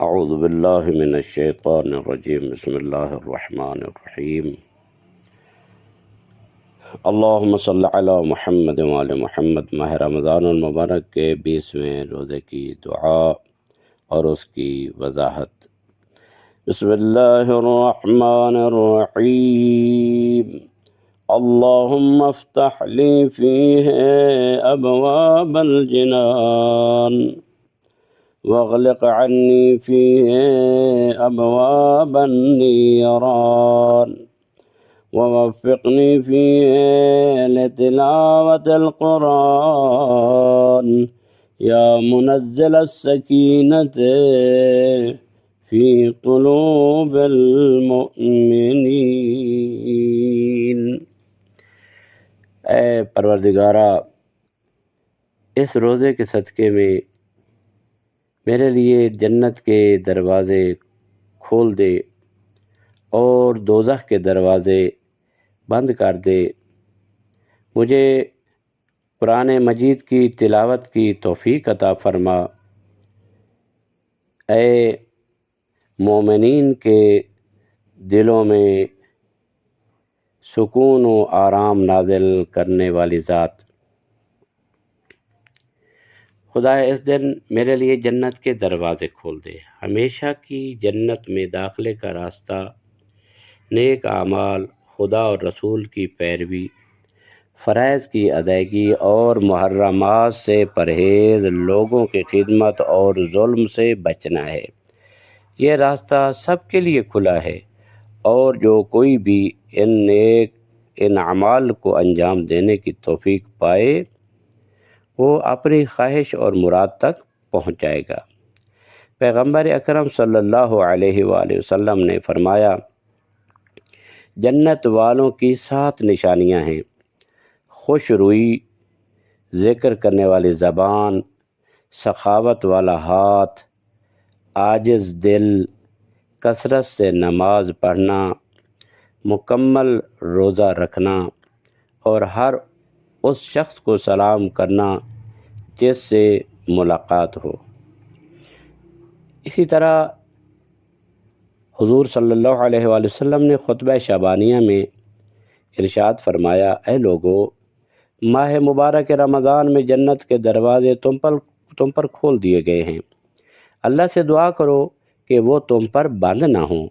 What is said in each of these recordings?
اعوذ باللہ من الشیطان الرجیم بسم اللہ الرحمن الرحیم اللہم صلی علی محمد وعلی محمد۔ ماہ رمضان المبارک کے 20ویں روزے کی دعا اور اس کی وضاحت۔ بسم اللہ الرحمن الرحیم اللہم افتح لی فیہ ابواب الجنان واغلق عنی فیہ ابواب النیران ووفقنی فیہ لتلاوت القرآن یا منزل السکینۃ فی قلوب المؤمنین۔ اے پروردگارہ، اس روزے کے صدقے میں میرے لیے جنت کے دروازے کھول دے اور دوزخ کے دروازے بند کر دے۔ مجھے قرآن مجید کی تلاوت کی توفیق عطا فرما۔ اے مومنین کے دلوں میں سکون و آرام نازل کرنے والی ذات، خدا اس دن میرے لیے جنت کے دروازے کھول دے۔ ہمیشہ کی جنت میں داخلے کا راستہ نیک اعمال، خدا اور رسول کی پیروی، فرائض کی ادائیگی اور محرمات سے پرہیز، لوگوں کی خدمت اور ظلم سے بچنا ہے۔ یہ راستہ سب کے لیے کھلا ہے، اور جو کوئی بھی ان اعمال کو انجام دینے کی توفیق پائے وہ اپنی خواہش اور مراد تک پہنچ جائے گا۔ پیغمبر اکرم صلی اللہ علیہ وآلہ وسلم نے فرمایا، جنت والوں کی 7 نشانیاں ہیں: خوش روئی، ذکر کرنے والی زبان، سخاوت والا ہاتھ، عاجز دل، کثرت سے نماز پڑھنا، مکمل روزہ رکھنا، اور ہر اس شخص کو سلام کرنا جس سے ملاقات ہو۔ اسی طرح حضور صلی اللہ علیہ وآلہ وسلم نے خطبہ شعبانیہ میں ارشاد فرمایا، اے لوگو، ماہ مبارک رمضان میں جنت کے دروازے تم پر کھول دیے گئے ہیں۔ اللہ سے دعا کرو کہ وہ تم پر بند نہ ہوں،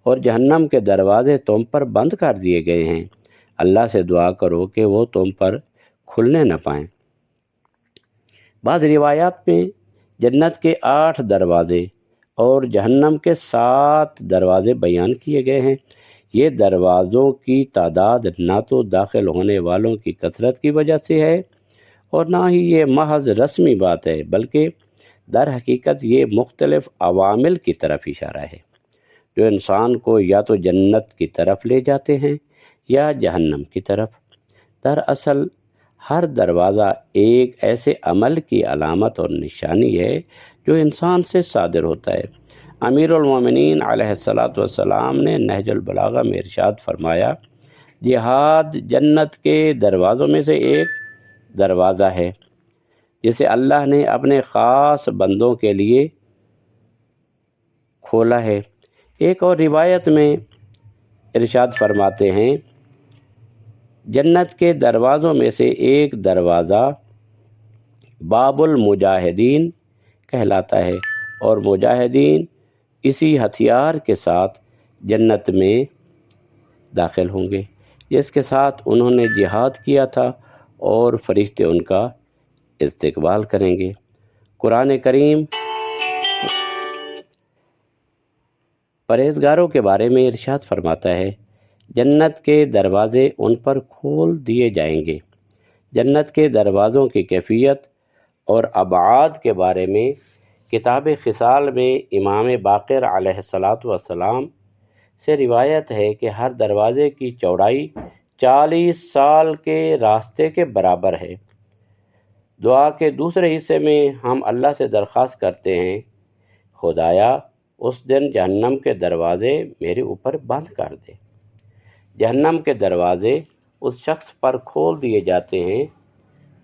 اور جہنم کے دروازے تم پر بند کر دیے گئے ہیں۔ اللہ سے دعا کرو کہ وہ تم پر کھلنے نہ پائیں۔ بعض روایات میں جنت کے 8 دروازے اور جہنم کے 7 دروازے بیان کیے گئے ہیں۔ یہ دروازوں کی تعداد نہ تو داخل ہونے والوں کی کثرت کی وجہ سے ہے اور نہ ہی یہ محض رسمی بات ہے، بلکہ در حقیقت یہ مختلف عوامل کی طرف اشارہ ہے جو انسان کو یا تو جنت کی طرف لے جاتے ہیں یا جہنم کی طرف۔ دراصل ہر دروازہ ایک ایسے عمل کی علامت اور نشانی ہے جو انسان سے صادر ہوتا ہے۔ امیر المومنین علیہ السلام نے نہج البلاغہ میں ارشاد فرمایا، جہاد جنت کے دروازوں میں سے ایک دروازہ ہے جسے اللہ نے اپنے خاص بندوں کے لیے کھولا ہے۔ ایک اور روایت میں ارشاد فرماتے ہیں، جنت کے دروازوں میں سے ایک دروازہ باب المجاہدین کہلاتا ہے، اور مجاہدین اسی ہتھیار کے ساتھ جنت میں داخل ہوں گے جس کے ساتھ انہوں نے جہاد کیا تھا، اور فرشتے ان کا استقبال کریں گے۔ قرآن کریم پرہیزگاروں کے بارے میں ارشاد فرماتا ہے، جنت کے دروازے ان پر کھول دیے جائیں گے۔ جنت کے دروازوں کی کیفیت اور ابعاد کے بارے میں کتاب خصال میں امام باقر علیہ السلام سے روایت ہے کہ ہر دروازے کی چوڑائی 40 سال کے راستے کے برابر ہے۔ دعا کے دوسرے حصے میں ہم اللہ سے درخواست کرتے ہیں، خدایا اس دن جہنم کے دروازے میرے اوپر بند کر دے۔ جہنم کے دروازے اس شخص پر کھول دیے جاتے ہیں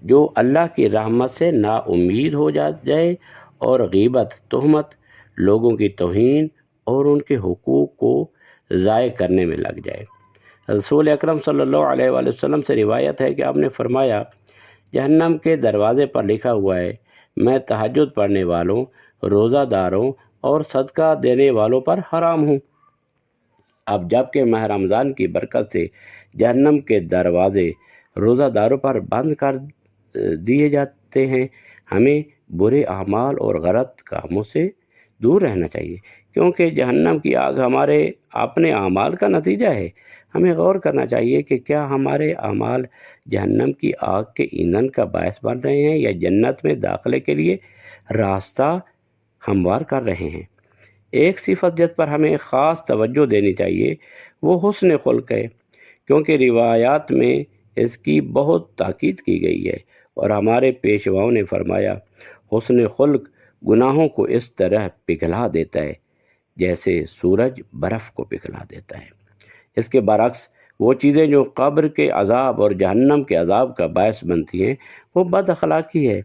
جو اللہ کی رحمت سے نا امید ہو جائے اور غیبت، تہمت، لوگوں کی توہین اور ان کے حقوق کو ضائع کرنے میں لگ جائے۔ رسول اکرم صلی اللہ علیہ وآلہ وسلم سے روایت ہے کہ آپ نے فرمایا، جہنم کے دروازے پر لکھا ہوا ہے، میں تہجد پڑھنے والوں، روزہ داروں اور صدقہ دینے والوں پر حرام ہوں۔ اب جب کہ ماہ رمضان کی برکت سے جہنم کے دروازے روزہ داروں پر بند کر دیے جاتے ہیں، ہمیں برے اعمال اور غلط کاموں سے دور رہنا چاہیے، کیونکہ جہنم کی آگ ہمارے اپنے اعمال کا نتیجہ ہے۔ ہمیں غور کرنا چاہیے کہ کیا ہمارے اعمال جہنم کی آگ کے ایندھن کا باعث بن رہے ہیں یا جنت میں داخلے کے لیے راستہ ہموار کر رہے ہیں۔ ایک صفت جس پر ہمیں خاص توجہ دینی چاہیے وہ حسن خلق ہے، کیونکہ روایات میں اس کی بہت تاکید کی گئی ہے، اور ہمارے پیشواؤں نے فرمایا، حسن خلق گناہوں کو اس طرح پگھلا دیتا ہے جیسے سورج برف کو پگھلا دیتا ہے۔ اس کے برعکس وہ چیزیں جو قبر کے عذاب اور جہنم کے عذاب کا باعث بنتی ہیں وہ بد اخلاقی ہے۔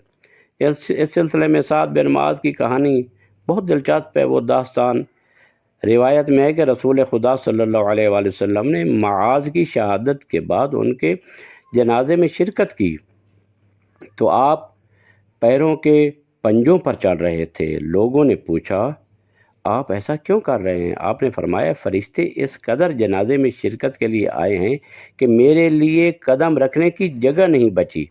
اس سلسلے میں سعد بن معاذ کی کہانی بہت دلچسپ ہے۔ وہ داستان روایت میں ہے کہ رسول خدا صلی اللہ علیہ وآلہ وسلم نے معاذ کی شہادت کے بعد ان کے جنازے میں شرکت کی تو آپ پیروں کے پنجوں پر چل رہے تھے۔ لوگوں نے پوچھا، آپ ایسا کیوں کر رہے ہیں؟ آپ نے فرمایا، فرشتے اس قدر جنازے میں شرکت کے لیے آئے ہیں کہ میرے لیے قدم رکھنے کی جگہ نہیں بچی۔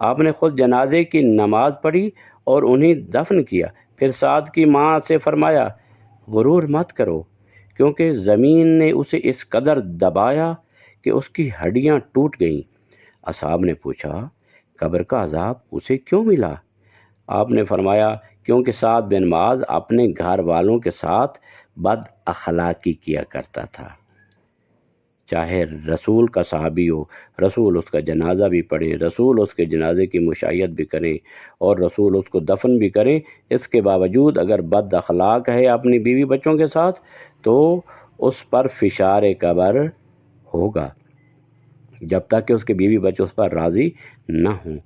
آپ نے خود جنازے کی نماز پڑھی اور انہیں دفن کیا۔ پھر سعد کی ماں سے فرمایا، غرور مت کرو، کیونکہ زمین نے اسے اس قدر دبایا کہ اس کی ہڈیاں ٹوٹ گئیں۔ اصحاب نے پوچھا، قبر کا عذاب اسے کیوں ملا؟ آپ نے فرمایا، کیونکہ سعد بن معاذ اپنے گھر والوں کے ساتھ بد اخلاقی کیا کرتا تھا۔ چاہے رسول کا صحابی ہو، رسول اس کا جنازہ بھی پڑھیں، رسول اس کے جنازے کی مشائیت بھی کریں اور رسول اس کو دفن بھی کریں، اس کے باوجود اگر بد اخلاق ہے اپنی بیوی بچوں کے ساتھ تو اس پر فشار قبر ہوگا جب تک کہ اس کے بیوی بچے اس پر راضی نہ ہوں۔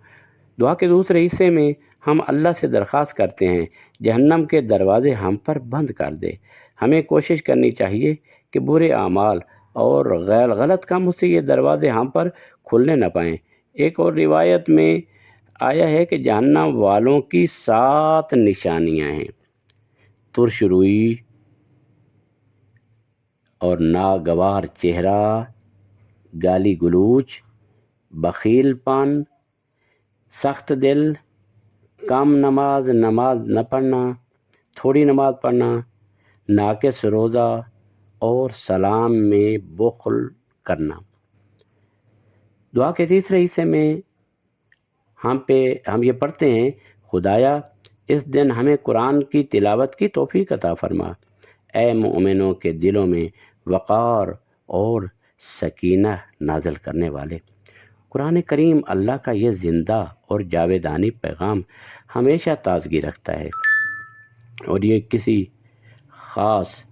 دعا کے دوسرے حصے میں ہم اللہ سے درخواست کرتے ہیں جہنم کے دروازے ہم پر بند کر دے۔ ہمیں کوشش کرنی چاہیے کہ برے اعمال اور غلط کاموں سے یہ دروازے ہم پر کھلنے نہ پائیں۔ ایک اور روایت میں آیا ہے کہ جہنم والوں کی 7 نشانیاں ہیں: ترش روئی اور ناگوار چہرہ، گالی گلوچ، بخیل پن، سخت دل، کم نماز نہ پڑھنا، تھوڑی نماز پڑھنا، ناقص روزہ اور سلام میں بخل کرنا۔ دعا کے تیسرے حصے میں ہم یہ پڑھتے ہیں، خدایا اس دن ہمیں قرآن کی تلاوت کی توفیق عطا فرما۔ اے مومنوں کے دلوں میں وقار اور سکینہ نازل کرنے والے۔ قرآن کریم اللہ کا یہ زندہ اور جاویدانی پیغام ہمیشہ تازگی رکھتا ہے، اور یہ کسی خاص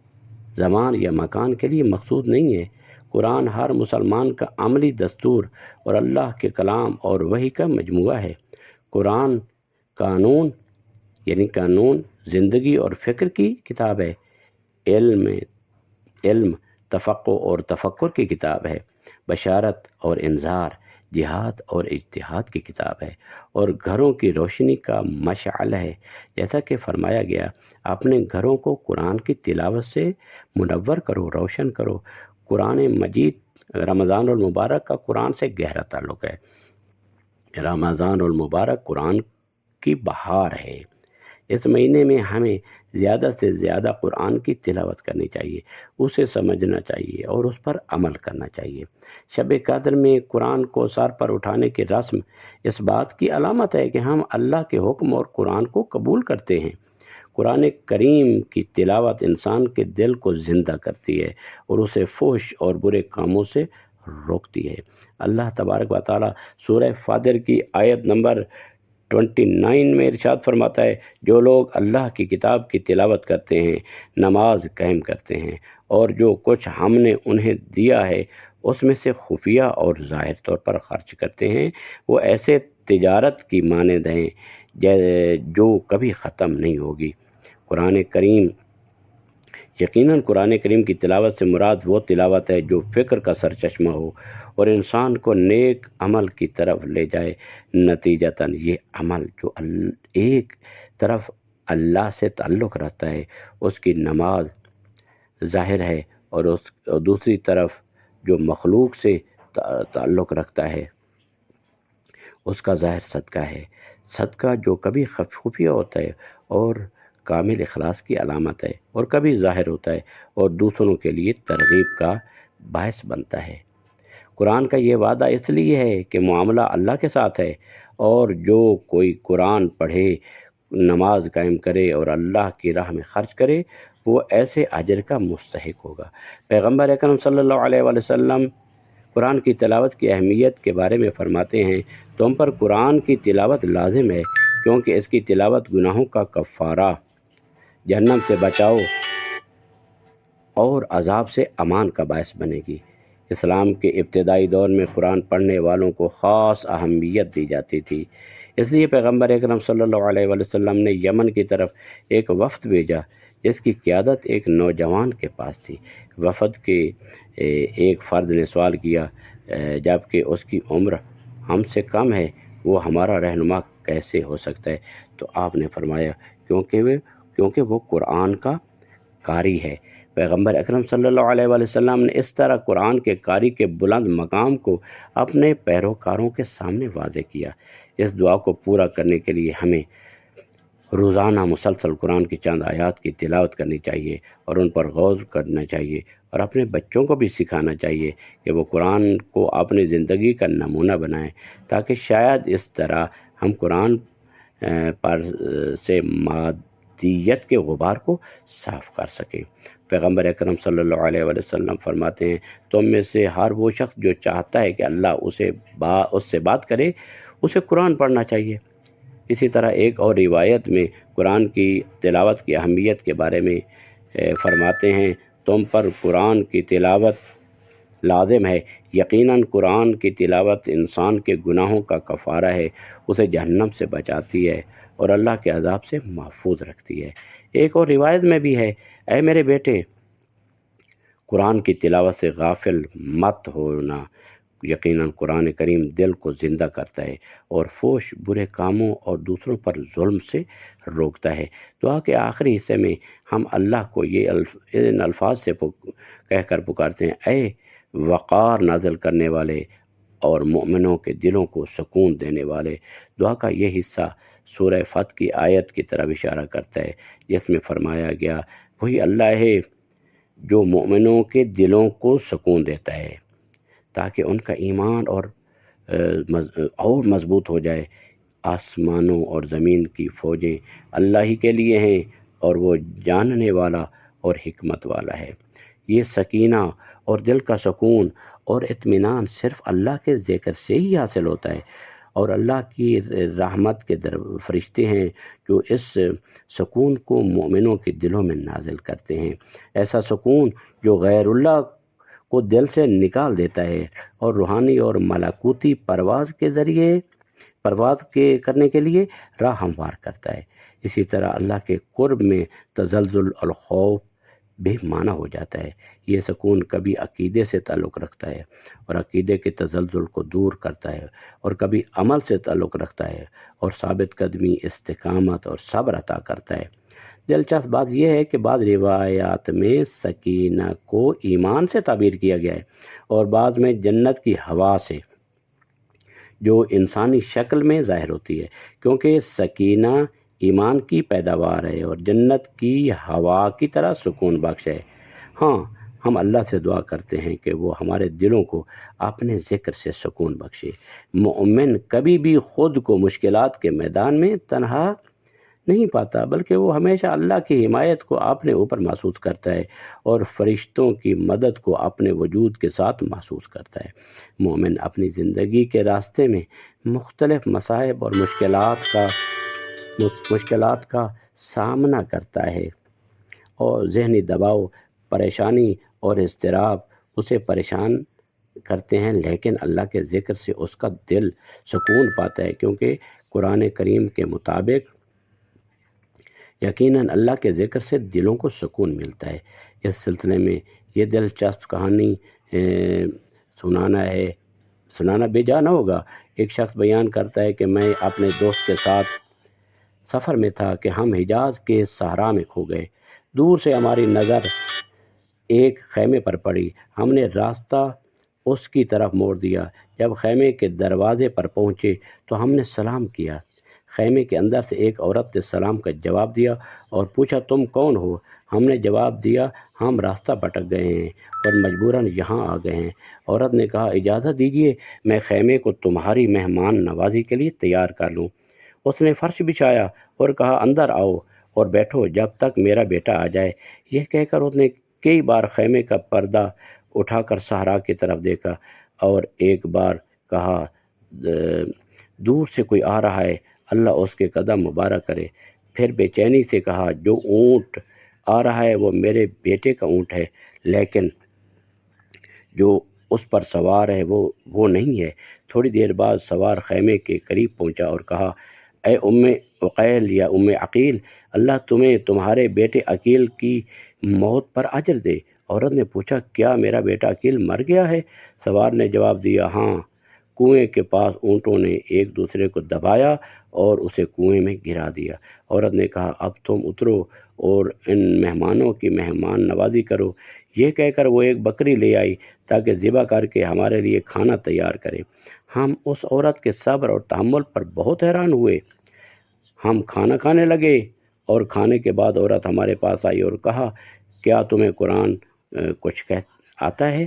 زمان یا مکان کے لیے مخصوص نہیں ہے۔ قرآن ہر مسلمان کا عملی دستور اور اللہ کے کلام اور وحی کا مجموعہ ہے۔ قرآن قانون زندگی اور فکر کی کتاب ہے، علم، تفقہ اور تفکر کی کتاب ہے، بشارت اور انذار، جہاد اور اجتہاد کی کتاب ہے، اور گھروں کی روشنی کا مشعل ہے۔ جیسا کہ فرمایا گیا، اپنے گھروں کو قرآن کی تلاوت سے منور کرو، روشن کرو۔ قرآن مجید رمضان المبارک کا قرآن سے گہرا تعلق ہے۔ رمضان المبارک قرآن کی بہار ہے۔ اس مہینے میں ہمیں زیادہ سے زیادہ قرآن کی تلاوت کرنی چاہیے، اسے سمجھنا چاہیے اور اس پر عمل کرنا چاہیے۔ شب قدر میں قرآن کو سر پر اٹھانے کی رسم اس بات کی علامت ہے کہ ہم اللہ کے حکم اور قرآن کو قبول کرتے ہیں۔ قرآن کریم کی تلاوت انسان کے دل کو زندہ کرتی ہے اور اسے فحش اور برے کاموں سے روکتی ہے۔ اللہ تبارک و تعالیٰ سورہ فاطر کی آیت نمبر 29 میں ارشاد فرماتا ہے، جو لوگ اللہ کی کتاب کی تلاوت کرتے ہیں، نماز قائم کرتے ہیں، اور جو کچھ ہم نے انہیں دیا ہے اس میں سے خفیہ اور ظاہر طور پر خرچ کرتے ہیں، وہ ایسے تجارت کی مانند ہیں جو کبھی ختم نہیں ہوگی۔ قرآن کریم یقیناً قرآن کریم کی تلاوت سے مراد وہ تلاوت ہے جو فکر کا سرچشمہ ہو اور انسان کو نیک عمل کی طرف لے جائے۔ نتیجتاً یہ عمل جو ایک طرف اللہ سے تعلق رکھتا ہے، اس کی نماز ظاہر ہے، اور دوسری طرف جو مخلوق سے تعلق رکھتا ہے اس کا ظاہر صدقہ ہے۔ صدقہ جو کبھی خفیہ ہوتا ہے اور کامل اخلاص کی علامت ہے، اور کبھی ظاہر ہوتا ہے اور دوسروں کے لیے ترغیب کا باعث بنتا ہے۔ قرآن کا یہ وعدہ اس لیے ہے کہ معاملہ اللہ کے ساتھ ہے، اور جو کوئی قرآن پڑھے، نماز قائم کرے اور اللہ کی راہ میں خرچ کرے، وہ ایسے اجر کا مستحق ہوگا۔ پیغمبر اکرم صلی اللہ علیہ وآلہ وسلم قرآن کی تلاوت کی اہمیت کے بارے میں فرماتے ہیں، تم پر قرآن کی تلاوت لازم ہے، کیونکہ اس کی تلاوت گناہوں کا کفارہ، جہنم سے بچاؤ اور عذاب سے امان کا باعث بنے گی۔ اسلام کے ابتدائی دور میں قرآن پڑھنے والوں کو خاص اہمیت دی جاتی تھی، اس لیے پیغمبر اکرم صلی اللہ علیہ وآلہ وسلم نے یمن کی طرف ایک وفد بھیجا جس کی قیادت ایک نوجوان کے پاس تھی۔ وفد کے ایک فرد نے سوال کیا، جبکہ اس کی عمر ہم سے کم ہے، وہ ہمارا رہنما کیسے ہو سکتا ہے؟ تو آپ نے فرمایا، کیونکہ وہ قرآن کا قاری ہے۔ پیغمبر اکرم صلی اللہ علیہ وآلہ وسلم نے اس طرح قرآن کے قاری کے بلند مقام کو اپنے پیروکاروں کے سامنے واضح کیا۔ اس دعا کو پورا کرنے کے لیے ہمیں روزانہ مسلسل قرآن کی چند آیات کی تلاوت کرنی چاہیے اور ان پر غور کرنا چاہیے، اور اپنے بچوں کو بھی سکھانا چاہیے کہ وہ قرآن کو اپنی زندگی کا نمونہ بنائیں، تاکہ شاید اس طرح ہم قرآن پر سے مادیت کے غبار کو صاف کر سکیں۔ پیغمبر اکرم صلی اللہ علیہ وآلہ وسلم فرماتے ہیں، تم میں سے ہر وہ شخص جو چاہتا ہے کہ اللہ اس سے بات کرے، اسے قرآن پڑھنا چاہیے۔ اسی طرح ایک اور روایت میں قرآن کی تلاوت کی اہمیت کے بارے میں فرماتے ہیں، تم پر قرآن کی تلاوت لازم ہے، یقیناً قرآن کی تلاوت انسان کے گناہوں کا کفارہ ہے، اسے جہنم سے بچاتی ہے اور اللہ کے عذاب سے محفوظ رکھتی ہے۔ ایک اور روایت میں بھی ہے، اے میرے بیٹے، قرآن کی تلاوت سے غافل مت ہونا، یقیناً قرآن کریم دل کو زندہ کرتا ہے اور فحش برے کاموں اور دوسروں پر ظلم سے روکتا ہے۔ دعا کے آخری حصے میں ہم اللہ کو ان الفاظ سے کہہ کر پکارتے ہیں، اے وقار نازل کرنے والے اور مومنوں کے دلوں کو سکون دینے والے۔ دعا کا یہ حصہ سورہ فتح کی آیت کی طرف اشارہ کرتا ہے، جس میں فرمایا گیا، وہی اللہ ہے جو مومنوں کے دلوں کو سکون دیتا ہے تاکہ ان کا ایمان اور مضبوط ہو جائے۔ آسمانوں اور زمین کی فوجیں اللہ ہی کے لیے ہیں، اور وہ جاننے والا اور حکمت والا ہے۔ یہ سکینہ اور دل کا سکون اور اطمینان صرف اللہ کے ذکر سے ہی حاصل ہوتا ہے، اور اللہ کی رحمت کے فرشتے ہیں جو اس سکون کو مومنوں کے دلوں میں نازل کرتے ہیں۔ ایسا سکون جو غیر اللہ کو دل سے نکال دیتا ہے اور روحانی اور ملکوتی پرواز کرنے کے لیے راہ ہموار کرتا ہے۔ اسی طرح اللہ کے قرب میں تزلزل اور خوف بے معنی ہو جاتا ہے۔ یہ سکون کبھی عقیدے سے تعلق رکھتا ہے اور عقیدے کے تزلزل کو دور کرتا ہے، اور کبھی عمل سے تعلق رکھتا ہے اور ثابت قدمی، استقامت اور صبر عطا کرتا ہے۔ دلچسپ بات یہ ہے کہ بعض روایات میں سکینہ کو ایمان سے تعبیر کیا گیا ہے، اور بعض میں جنت کی ہوا سے، جو انسانی شکل میں ظاہر ہوتی ہے، کیونکہ سکینہ ایمان کی پیداوار ہے اور جنت کی ہوا کی طرح سکون بخش ہے۔ ہاں، ہم اللہ سے دعا کرتے ہیں کہ وہ ہمارے دلوں کو اپنے ذکر سے سکون بخشے۔ مومن کبھی بھی خود کو مشکلات کے میدان میں تنہا نہیں پاتا، بلکہ وہ ہمیشہ اللہ کی حمایت کو اپنے اوپر محسوس کرتا ہے اور فرشتوں کی مدد کو اپنے وجود کے ساتھ محسوس کرتا ہے۔ مومن اپنی زندگی کے راستے میں مختلف مصائب اور مشکلات کا سامنا کرتا ہے، اور ذہنی دباؤ، پریشانی اور اضطراب اسے پریشان کرتے ہیں، لیکن اللہ کے ذکر سے اس کا دل سکون پاتا ہے، کیونکہ قرآن کریم کے مطابق یقیناً اللہ کے ذکر سے دلوں کو سکون ملتا ہے۔ اس سلسلے میں یہ دلچسپ کہانی سنانا بے جا نہ ہوگا۔ ایک شخص بیان کرتا ہے کہ میں اپنے دوست کے ساتھ سفر میں تھا کہ ہم حجاز کے صحرا میں کھو گئے۔ دور سے ہماری نظر ایک خیمے پر پڑی۔ ہم نے راستہ اس کی طرف موڑ دیا۔ جب خیمے کے دروازے پر پہنچے تو ہم نے سلام کیا۔ خیمے کے اندر سے ایک عورت نے سلام کا جواب دیا اور پوچھا تم کون ہو؟ ہم نے جواب دیا ہم راستہ بھٹک گئے ہیں اور مجبوراً یہاں آ گئے ہیں۔ عورت نے کہا اجازت دیجیے میں خیمے کو تمہاری مہمان نوازی کے لیے تیار کر لوں۔ اس نے فرش بچھایا اور کہا اندر آؤ اور بیٹھو جب تک میرا بیٹا آ جائے۔ یہ کہہ کر اس نے کئی بار خیمے کا پردہ اٹھا کر صحرا کی طرف دیکھا اور ایک بار کہا دور سے کوئی آ رہا ہے، اللہ اس کے قدم مبارک کرے۔ پھر بے چینی سے کہا جو اونٹ آ رہا ہے وہ میرے بیٹے کا اونٹ ہے، لیکن جو اس پر سوار ہے وہ نہیں ہے۔ تھوڑی دیر بعد سوار خیمے کے قریب پہنچا اور کہا اے ام عقیل یا ام عقیل، اللہ تمہیں تمہارے بیٹے عقیل کی موت پر اجر دے۔ عورت نے پوچھا کیا میرا بیٹا عقیل مر گیا ہے؟ سوار نے جواب دیا ہاں، کنویں کے پاس اونٹوں نے ایک دوسرے کو دبایا اور اسے کنویں میں گرا دیا۔ عورت نے کہا اب تم اترو اور ان مہمانوں کی مہمان نوازی کرو۔ یہ کہہ کر وہ ایک بکری لے آئی تاکہ ذبح کر کے ہمارے لیے کھانا تیار کرے۔ ہم اس عورت کے صبر اور تحمل پر بہت حیران ہوئے۔ ہم کھانا کھانے لگے اور کھانے کے بعد عورت ہمارے پاس آئی اور کہا کیا تمہیں قرآن کچھ آتا ہے؟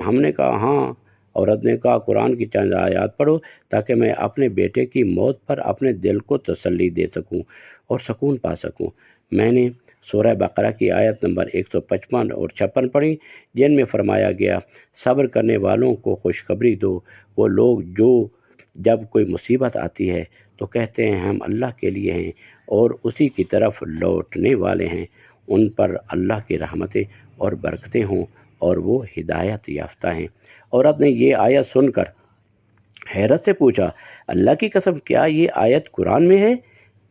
ہم نے کہا ہاں۔ عورت نے کہا قرآن کی چند آیات پڑھو تاکہ میں اپنے بیٹے کی موت پر اپنے دل کو تسلی دے سکوں اور سکون پا سکوں۔ میں نے سورہ بقرہ کی آیت نمبر 155 اور 56 پڑھی جن میں فرمایا گیا صبر کرنے والوں کو خوشخبری دو، وہ لوگ جو جب کوئی مصیبت آتی ہے تو کہتے ہیں ہم اللہ کے لیے ہیں اور اسی کی طرف لوٹنے والے ہیں، ان پر اللہ کی رحمتیں اور برکتیں ہوں اور وہ ہدایت یافتہ ہیں۔ عورت نے یہ آیت سن کر حیرت سے پوچھا اللہ کی قسم کیا یہ آیت قرآن میں ہے؟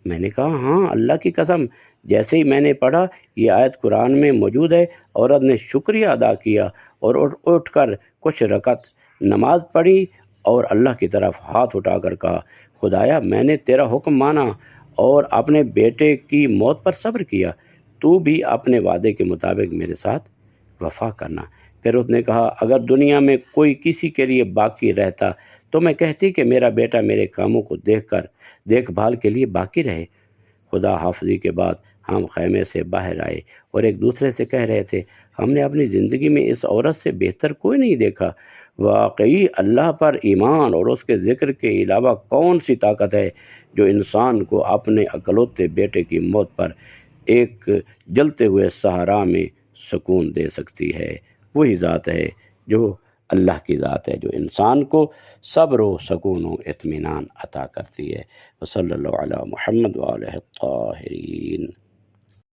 میں نے کہا ہاں اللہ کی قسم۔ جیسے ہی میں نے پڑھا یہ آیت قرآن میں موجود ہے، عورت نے شکریہ ادا کیا اور اٹھ کر کچھ رکعت نماز پڑھی اور اللہ کی طرف ہاتھ اٹھا کر کہا خدایا میں نے تیرا حکم مانا اور اپنے بیٹے کی موت پر صبر کیا، تو بھی اپنے وعدے کے مطابق میرے ساتھ وفا کرنا۔ پھر اس نے کہا اگر دنیا میں کوئی کسی کے لیے باقی رہتا تو میں کہتی کہ میرا بیٹا میرے کاموں کو دیکھ بھال کے لیے باقی رہے۔ خدا حافظی کے بعد ہم خیمے سے باہر آئے اور ایک دوسرے سے کہہ رہے تھے ہم نے اپنی زندگی میں اس عورت سے بہتر کوئی نہیں دیکھا۔ واقعی اللہ پر ایمان اور اس کے ذکر کے علاوہ کون سی طاقت ہے جو انسان کو اپنے اکلوتے بیٹے کی موت پر ایک جلتے ہوئے صحرا میں سکون دے سکتی ہے؟ وہی ذات ہے جو اللہ کی ذات ہے جو انسان کو صبر و سکون و اطمینان عطا کرتی ہے۔ وصلی اللہ علی محمد وآلہ الطاہرین۔